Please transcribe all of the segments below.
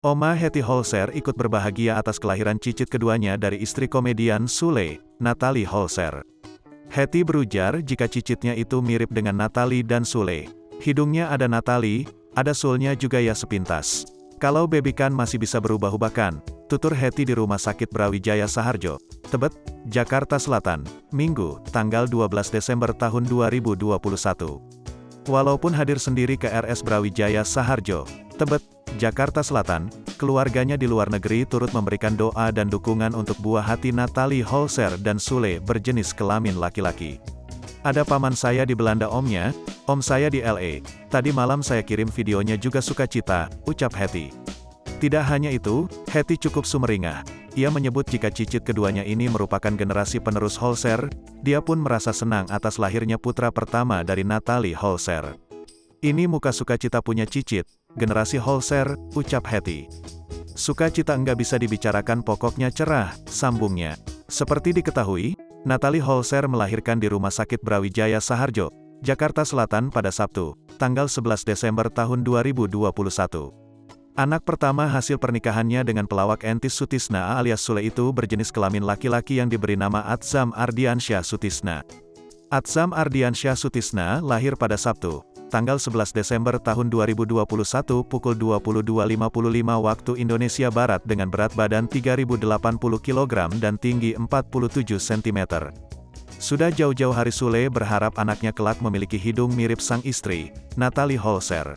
Oma Hetty Holzer ikut berbahagia atas kelahiran cicit keduanya dari istri komedian Sule, Natalie Holzer. Hetty berujar jika cicitnya itu mirip dengan Natalie dan Sule. Hidungnya ada Natalie, ada sulnya juga ya sepintas. Kalau bebikan masih bisa berubah-ubahkan, tutur Hetty di Rumah Sakit Brawijaya Saharjo, Tebet, Jakarta Selatan, Minggu, tanggal 12 Desember tahun 2021. Walaupun hadir sendiri ke RS Brawijaya Saharjo, Tebet, Jakarta Selatan, keluarganya di luar negeri turut memberikan doa dan dukungan untuk buah hati Natalie Holzer dan Sule berjenis kelamin laki-laki. Ada paman saya di Belanda omnya, om saya di LA, tadi malam saya kirim videonya juga sukacita, ucap Hetty. Tidak hanya itu, Hetty cukup sumringah. Ia menyebut jika cicit keduanya ini merupakan generasi penerus Holzer, dia pun merasa senang atas lahirnya putra pertama dari Natalie Holzer. Ini muka sukacita punya cicit, generasi Holzer, ucap Hetty. Sukacita enggak bisa dibicarakan pokoknya cerah, sambungnya. Seperti diketahui, Natalie Holzer melahirkan di Rumah Sakit Brawijaya Saharjo, Jakarta Selatan pada Sabtu, tanggal 11 Desember tahun 2021. Anak pertama hasil pernikahannya dengan pelawak Entis Sutisna alias Sule itu berjenis kelamin laki-laki yang diberi nama Atzam Ardiansyah Sutisna. Atzam Ardiansyah Sutisna lahir pada Sabtu, tanggal 11 Desember tahun 2021 pukul 22.55 waktu Indonesia Barat dengan berat badan 3.080 kg dan tinggi 47 cm. Sudah jauh-jauh hari Sule berharap anaknya kelak memiliki hidung mirip sang istri, Natalie Holzer.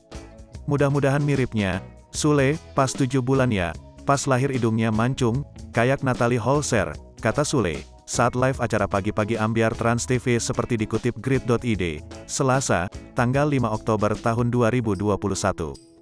Mudah-mudahan miripnya, Sule, pas 7 bulan ya, pas lahir hidungnya mancung, kayak Natalie Holzer, kata Sule, saat live acara pagi-pagi ambiar Trans TV seperti dikutip Grid.id, Selasa, tanggal 5 Oktober tahun 2021.